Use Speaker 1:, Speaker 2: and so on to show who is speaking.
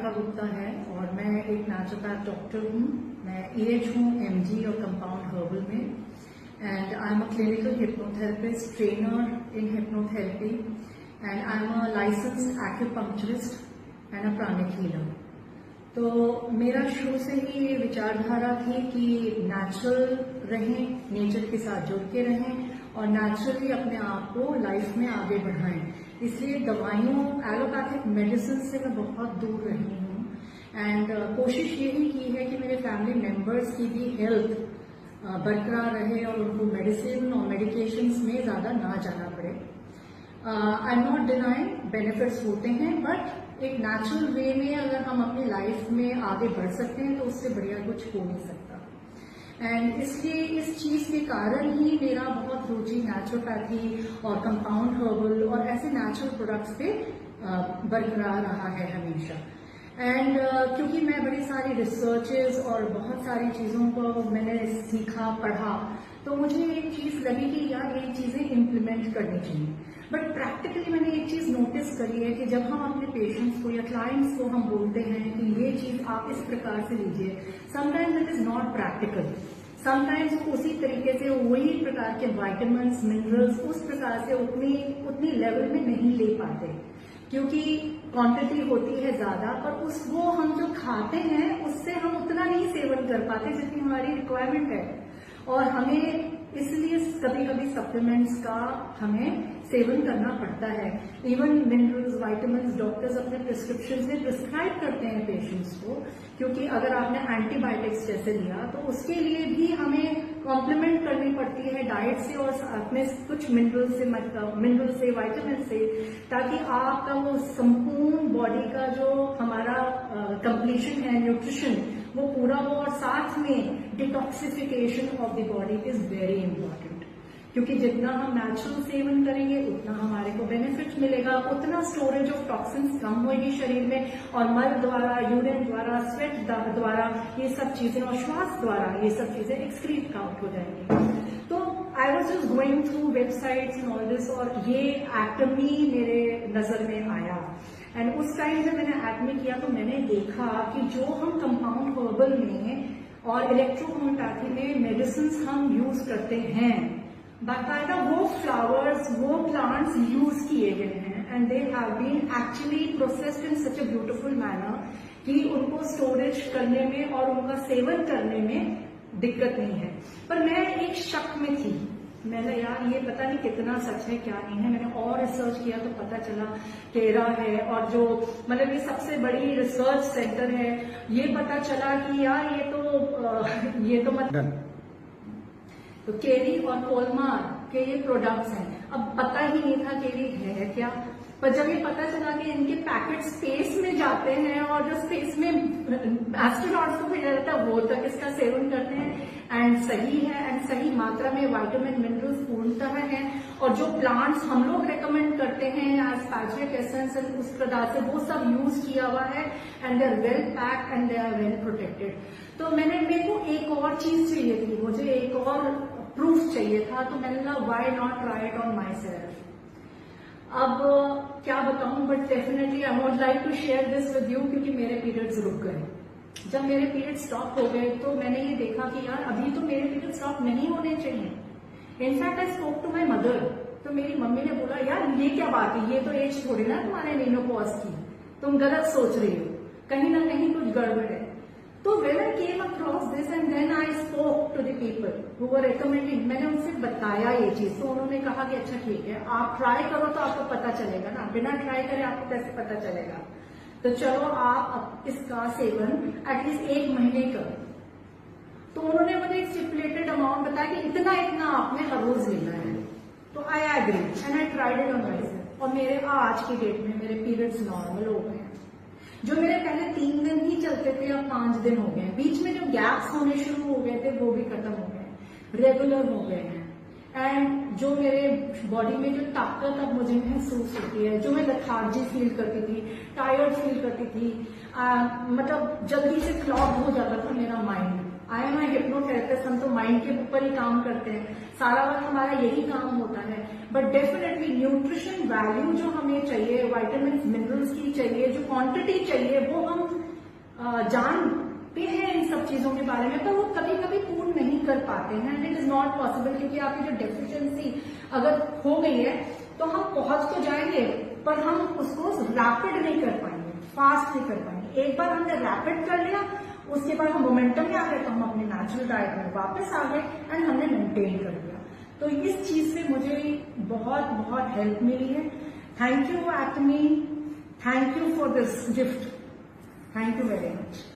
Speaker 1: रेखा गुप्ता है और मैं एक नेचुरोपैथ डॉक्टर हूँ। मैं EH हूँ MG और कंपाउंड हर्बल में, and I am a clinical hypnotherapist, trainer in hypnotherapy, and I am a licensed acupuncturist and a pranic healer. तो मेरा शुरू से ही ये विचारधारा थी कि नेचुरल रहें, नेचर के साथ जुड़ के रहें और नेचुरली अपने आप को लाइफ में आगे बढ़ाएं। इसलिए दवाइयों, एलोपैथिक मेडिसिन से मैं बहुत दूर रही हूँ एंड कोशिश यही की है कि मेरे फैमिली मेंबर्स की भी हेल्थ बरकरार रहे और उनको मेडिसिन और मेडिकेशंस में ज्यादा ना जाना पड़े। I am not denying benefits होते हैं, बट एक नेचुरल वे में अगर हम अपनी लाइफ में आगे बढ़ सकते हैं तो उससे बढ़िया कुछ हो नहीं सकता। एंड इसलिए इस चीज के कारण ही मेरा बहुत रुचि नेचुरोपैथी और कंपाउंड हर्बल और ऐसे नेचुरल प्रोडक्ट्स पे बरकरार रहा है हमेशा। एंड क्योंकि मैं बड़ी सारी रिसर्चेस और बहुत सारी चीजों को मैंने सीखा, पढ़ा, तो मुझे एक चीज लगी कि यार ये चीजें इम्प्लीमेंट करनी चाहिए। बट प्रैक्टिकली मैंने एक चीज नोटिस करी है कि जब हम अपने पेशेंट्स को या क्लाइंट्स को हम बोलते हैं कि ये चीज आप इस प्रकार से लीजिए, sometimes it is not practical. Sometimes उसी तरीके से वही प्रकार के वाइटामिन्स, मिनरल्स उस प्रकार से उतनी लेवल में नहीं ले पाते, क्योंकि क्वांटिटी होती है ज्यादा, पर वो हम जो खाते हैं उससे हम उतना नहीं सेवन कर पाते जितनी हमारी रिक्वायरमेंट है। और हमें इसलिए कभी कभी सप्लीमेंट्स का हमें सेवन करना पड़ता है। इवन मिनरल्स, वाइटामिन्स डॉक्टर्स अपने प्रिस्क्रिप्शन में प्रिस्क्राइब करते हैं पेशेंट्स को, क्योंकि अगर आपने एंटीबायोटिक्स जैसे लिया तो उसके लिए भी हमें कॉम्प्लीमेंट करनी पड़ती है डाइट से और अपने कुछ मिनरल से, वाइटामिन से, ताकि आपका वो संपूर्ण बॉडी का जो हमारा कंप्लीशन है, न्यूट्रिशन, वो पूरा हो। और साथ में detoxification of the body is very important, क्योंकि जितना हम नेचुरल सेवन करेंगे उतना हमारे को बेनिफिट मिलेगा, उतना स्टोरेज ऑफ टॉक्सिन्स कम होगी शरीर में, और मल द्वारा, यूरिन द्वारा, स्वेट द्वारा ये सब चीजें और श्वास द्वारा ये सब चीजें एक्सक्रीट आउट हो जाएंगी। तो I was just going through websites and all this, और ये एटमी मेरे नजर में आया। एंड उस टाइम जब मैंने एटमी किया तो मैंने देखा कि जो हम कंपाउंड हर्बल में और इलेक्ट्रोहोम्योपैथी में मेडिसिन हम यूज करते हैं, बाकायदा वो फ्लावर्स, वो प्लांट्स यूज किए गए हैं, and they have been actually processed in such a beautiful manner कि उनको स्टोरेज करने में और उनका सेवन करने में दिक्कत नहीं है। पर मैं एक शक में थी, मैंने यार ये पता नहीं कितना सच है क्या नहीं है। मैंने और रिसर्च किया तो पता चला केरा है, और जो मतलब ये सबसे बड़ी रिसर्च सेंटर है, ये पता चला कि यार ये तो मतलब तो केरी और कोलमार के ये प्रोडक्ट्स हैं। अब पता ही नहीं था केरी है क्या, पर जब ये पता चला कि इनके पैकेट स्पेस में जाते हैं और जो स्पेस में एस्ट्रोनॉट्स को भेजा जाता है वो तक इसका सेवन करते हैं, एंड सही है, एंड सही मात्रा में वाइटामिन, मिनरल्स पूर्णतः है, और जो प्लांट्स हम लोग रेकमेंड करते हैं एज पैचरिक एसेंस उस प्रकार से वो सब यूज किया हुआ है, and they are well packed and they are well protected. तो मेरे को एक और चीज चाहिए थी, मुझे एक और प्रूफ चाहिए था, तो मैंने कहा why not try it on myself. अब क्या बताऊं, but definitely I would like to share this with you, क्योंकि मेरे पीरियड्स रुक गए। जब मेरे पीरियड स्टॉप हो गए तो मैंने ये देखा कि यार अभी तो मेरे पीरियड स्टॉप नहीं होने चाहिए। In fact I spoke to my mother, तो मेरी मम्मी ने बोला यार ये क्या बात है, ये तो एज थोड़ी ना तुम्हारे मेनोपॉज की, तुम गलत सोच रही हो, कहीं ना कहीं कुछ गड़बड़ है। तो when I came across this and then I spoke to the people who were recommending, मैंने उनसे बताया ये चीज, तो उन्होंने कहा कि अच्छा ठीक है, आप ट्राई करो तो आपको पता चलेगा ना, बिना ट्राई करे आपको कैसे पता चलेगा। तो चलो आप इसका सेवन एटलीस्ट 1 महीने करो। तो उन्होंने मुझे एक स्टिपुलेटेड अमाउंट बताया कि इतना इतना आपने हर रोज लेना है। तो I agree and I tried it on myself, और मेरे आज की डेट में मेरे पीरियड्स नॉर्मल हो गए हैं। जो मेरे पहले 3 दिन ही चलते थे अब 5 दिन हो गए, बीच में जो गैप्स होने शुरू हो गए थे वो भी खत्म हो गए, रेगुलर हो गए हैं। एंड जो मेरे बॉडी में जो ताकत अब मुझे महसूस होती है, जो मैं लेथार्जी फील करती थी, टायर्ड फील करती थी, मतलब जल्दी से क्लॉग हो जाता था मेरा mind. I am I hypnotherapist, हम तो माइंड के ऊपर ही काम करते हैं, सारा वक्त हमारा यही काम होता है। बट डेफिनेटली न्यूट्रिशन वैल्यू जो हमें चाहिए, वाइटामिन मिनरल्स की चाहिए, जो क्वांटिटी चाहिए, वो हम
Speaker 2: जानते हैं इन सब चीजों के बारे में, पर वो कभी कभी पूर्ण नहीं कर पाते हैं। And it is not possible, क्योंकि आपकी जो डेफिशिएंसी अगर हो गई है तो हम पहुंच तो जाएंगे, पर हम उसको रैपिड नहीं कर पाएंगे, फास्ट नहीं कर पाएंगे। एक बार हमने रैपिड कर लिया, उसके बाद हम मोमेंटम में आ गए तो हम अपने नेचुरल डाइट में वापस आ गए एंड हमने मेंटेन कर लिया। तो इस चीज से मुझे बहुत बहुत हेल्प मिली है। Thank you Atomy, thank you for this gift, thank you very much.